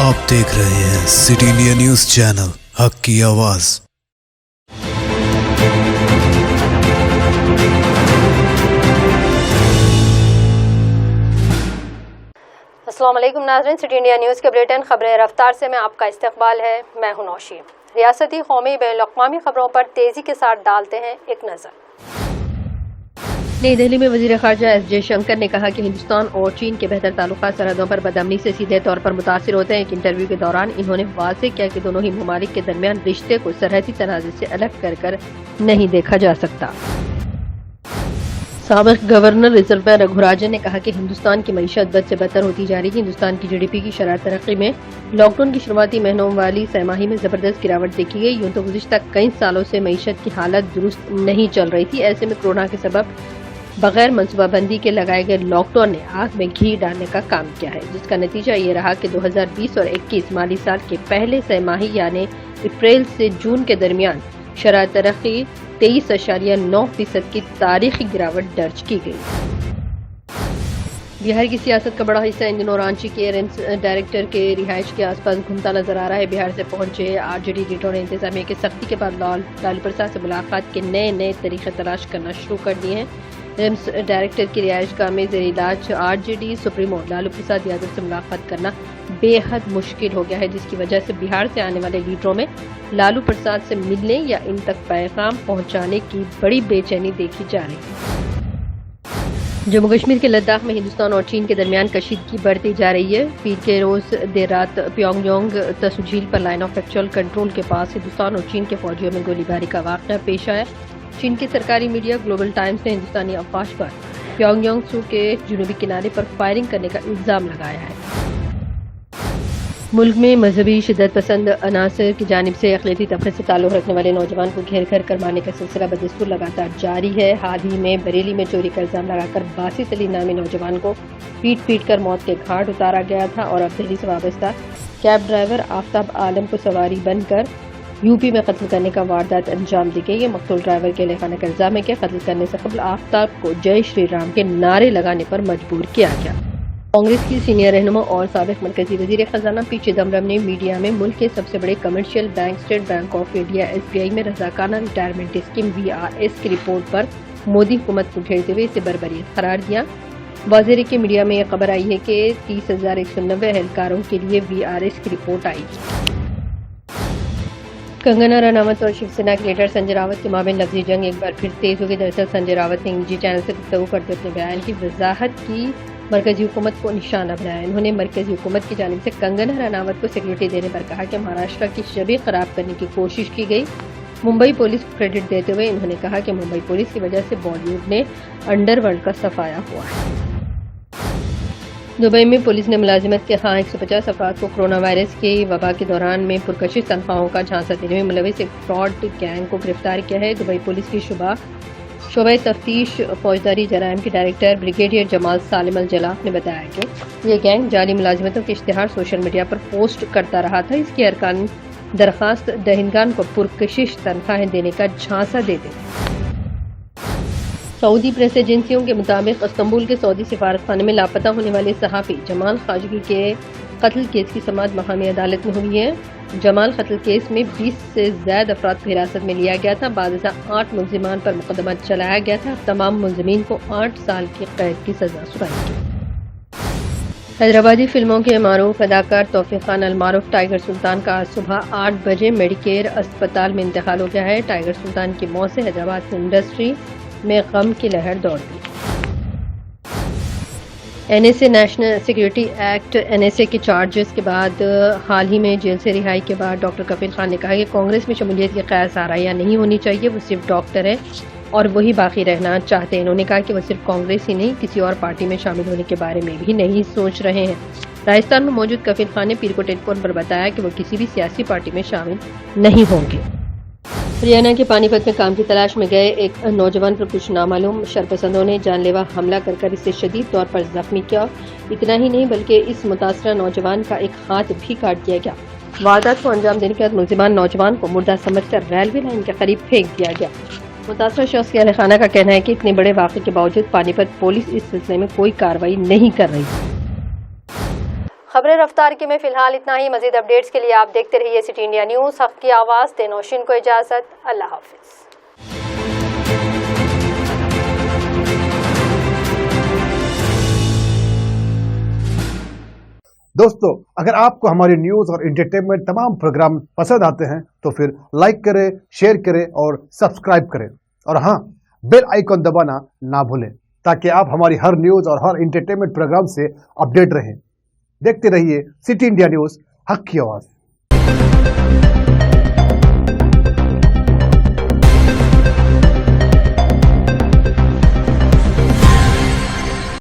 آپ دیکھ رہے ہیں سٹی انڈیا نیوز چینل، حق کی آواز۔ السلام علیکم ناظرین، سٹی انڈیا نیوز کے بلیٹن خبریں رفتار سے میں آپ کا استقبال ہے۔ میں ہوں نوشی۔ ریاستی، قومی، بین الاقوامی خبروں پر تیزی کے ساتھ ڈالتے ہیں ایک نظر۔ نئی دہلی میں وزیر خارجہ ایس جے شنکر نے کہا کہ ہندوستان اور چین کے بہتر تعلقات سرحدوں پر بدامنی سے سیدھے طور پر متاثر ہوتے ہیں۔ ایک انٹرویو کے دوران انہوں نے واضح کیا کہ دونوں ہی ممالک کے درمیان رشتے کو سرحدی تنازع سے الگ کر نہیں دیکھا جا سکتا۔ سابق governor reserve bank Raghu Rajan نے کہا کہ ہندوستان کی معیشت بد سے بدتر ہوتی جا رہی ہے۔ ہندوستان کی جی ڈی پی کی شرح ترقی میں لاک ڈاؤن کی شروعاتی مہینوں والی سہ ماہی میں زبردست گراوٹ دیکھی گئی۔ یوں تو گزشتہ کئی سالوں سے معیشت کی حالت درست نہیں چل رہی تھی۔ ایسے میں کورونا کے سبب بغیر منصوبہ بندی کے لگائے گئے لاک ڈاؤن نے آگ میں گھی ڈالنے کا کام کیا ہے، جس کا نتیجہ یہ رہا کہ 2020 اور 21 مالی سال کے پہلے سہ ماہی یعنی اپریل سے جون کے درمیان شرح ترقی 23.9% کی تاریخی گراوٹ درج کی گئی۔ بہار کی سیاست کا بڑا حصہ ان دنوں رانچی کے ایئرنس ڈائریکٹر کے رہائش کے آس پاس گھومتا نظر آ رہا ہے۔ بہار سے پہنچے آر جے ڈی لیڈروں نے انتظامیہ کی سختی کے بعد لالو پرساد سے ملاقات کے نئے طریقے تلاش کرنا شروع کر دیے ہیں۔ ایئرنس ڈائریکٹر کی رہائش گاہ میں زیر علاج R J D supremo Lalu Prasad Yadav سے ملاقات کرنا بے حد مشکل ہو گیا ہے، جس کی وجہ سے بہار سے آنے والے لیڈروں میں لالو پرساد سے ملنے یا ان تک پیغام پہنچانے کی بڑی بے چینی دیکھی جا رہی ہے۔ جموں کشمیر کے لداخ میں ہندوستان اور چین کے درمیان کشیدگی بڑھتی جا رہی ہے۔ پیر کے روز دیر رات پیونگ یانگ تسو جھیل پر لائن آف ایکچوئل کنٹرول کے پاس ہندوستان اور چین کے فوجیوں میں گولی باری کا واقعہ پیش آیا۔ چین کی سرکاری میڈیا گلوبل ٹائمز نے ہندوستانی افواج پر پیونگ یانگ سو کے جنوبی کنارے پر فائرنگ کرنے کا الزام لگایا ہے۔ ملک میں مذہبی شدت پسند عناصر کی جانب سے اقلیتی طبقے سے تعلق رکھنے والے نوجوان کو گھیر کر مارنے کا سلسلہ بدستور لگاتار جاری ہے۔ حال ہی میں بریلی میں چوری کا الزام لگا کر باسط علی نامی نوجوان کو پیٹ کر موت کے گھاٹ اتارا گیا تھا، اور اب دہلی سے وابستہ کیب ڈرائیور آفتاب عالم کو سواری بن کر یو پی میں قتل کرنے کا واردات انجام دی گئی ہے۔ مقتول ڈرائیور کے اہل خانہ کا الزام ہے کہ قتل کرنے سے قبل آفتاب کو جے شری رام کے نعرے لگانے پر مجبور کیا گیا۔ کانگریس کی سینئر رہنما اور سابق مرکزی وزیر خزانہ پی چدمبرم نے میڈیا میں ملک کے سب سے بڑے commercial bank State Bank of India S B I میں رضاکارانہ ریٹائرمنٹ اسکیم VRS کی رپورٹ پر مودی حکومت کو گھیرتے ہوئے اسے بربریت قرار دیا۔ واضح ہے کہ میڈیا میں یہ خبر آئی ہے کہ 30,190 اہلکاروں کے لیے VRS کی رپورٹ آئی۔ کنگنا رناوت اور شیو سینا کے لیڈر سنجے راوت کے مابین لفظی جنگ ایک بار پھر تیز ہو گئی۔ دراصل سنجے راوت نے نجی چینل سے گفتگو کرتے اپنے بیان کی وضاحت کی مرکزی حکومت کو نشانہ بنایا۔ انہوں نے مرکزی حکومت کی جانب سے کنگنا رناوت کو سیکورٹی دینے پر کہا کہ مہاراشٹر کی شبیہ خراب کرنے کی کوشش کی گئی۔ ممبئی پولیس کو کریڈٹ دیتے ہوئے انہوں نے کہا کہ ممبئی پولیس کی وجہ سے بالی ووڈ نے انڈر ورلڈ کا صفایا ہوا ہے۔ دبئی میں پولیس نے ملازمت کے 150 افراد کو کورونا وائرس کی وبا کے دوران میں پرکشش تنخواہوں کا جھانسا دینے میں ملوث ایک فراڈ گینگ کو گرفتار کیا ہے۔ دبئی پولیس کی شعبہ تفتیش فوجداری جرائم کے ڈائریکٹر بریگیڈیئر جمال سالم الجلاف نے بتایا کہ یہ گینگ جعلی ملازمتوں کے اشتہار سوشل میڈیا پر پوسٹ کرتا رہا تھا۔ اس کے ارکان درخواست دہندگان کو پرکشش تنخواہیں دینے کا جھانسا دیتے تھے۔ سعودی پریس ایجنسیوں کے مطابق استنبول کے سعودی سفارتخانے میں لاپتہ ہونے والے صحافی جمال خاشقجی کے قتل کیس کی سماعت مقامی عدالت میں ہوئی ہے۔ جمال قتل کیس میں 20 سے زائد افراد کو حراست میں لیا گیا تھا۔ بعد ازاں 8 ملزمان پر مقدمہ چلایا گیا تھا۔ تمام ملزمین کو 8 سال کی قید کی سزا سنائی گئی۔ حیدرآبادی فلموں کے معروف اداکار توفیق خان المعروف ٹائیگر سلطان کا آج صبح 8 بجے میڈیکیئر اسپتال میں انتقال ہو گیا ہے۔ ٹائیگر سلطان کی موت سے حیدرآباد کی انڈسٹری میں غم کی لہر دوڑ گئی۔ NSA national security act NSA کے چارجز کے بعد حال ہی میں جیل سے رہائی کے بعد ڈاکٹر کفیل خان نے کہا کہ کانگریس میں شمولیت کی قیاس آرائیاں نہیں ہونی چاہیے۔ وہ صرف ڈاکٹر ہیں اور وہی باقی رہنا چاہتے ہیں۔ انہوں نے کہا کہ وہ صرف کانگریس ہی نہیں کسی اور پارٹی میں شامل ہونے کے بارے میں بھی نہیں سوچ رہے ہیں۔ راجستھان میں موجود کفیل خان نے پیر کو ٹیلی فون پر بتایا کہ وہ کسی بھی سیاسی پارٹی میں شامل نہیں ہوں گے۔ ہریانہ کے پانی پت میں کام کی تلاش میں گئے ایک نوجوان پر کچھ نامعلوم شرپسندوں نے جان لیوا حملہ کر اسے شدید طور پر زخمی کیا۔ اتنا ہی نہیں بلکہ اس متاثرہ نوجوان کا ایک ہاتھ بھی کاٹ دیا گیا۔ واردات کو انجام دینے کے بعد ملزمان نوجوان کو مردہ سمجھ کر ریلوے لائن کے قریب پھینک دیا گیا۔ متاثرہ شخص کے اہل خانہ کا کہنا ہے کہ اتنے بڑے واقعے کے باوجود پانی پت پولیس اس سلسلے میں کوئی کارروائی نہیں کر رہی۔ خبر رفتار کی میں فی الحال اتنا ہی. مزید اپڈیٹس کے لیے آپ دیکھتے رہیے سٹی انڈیا نیوز. حق کی آواز. نوشین کو اجازت. اللہ حافظ. دوستو، اگر آپ کو ہماری نیوز اور انٹرٹینمنٹ تمام پروگرام پسند آتے ہیں تو پھر لائک کریں، شیئر کریں اور سبسکرائب کریں، اور ہاں، بیل آئیکن دبانا نہ بھولیں تاکہ آپ ہماری ہر نیوز اور ہر انٹرٹینمنٹ پروگرام سے اپڈیٹ رہیں. دیکھتے رہیے سٹی انڈیا نیوز، حق کی آواز.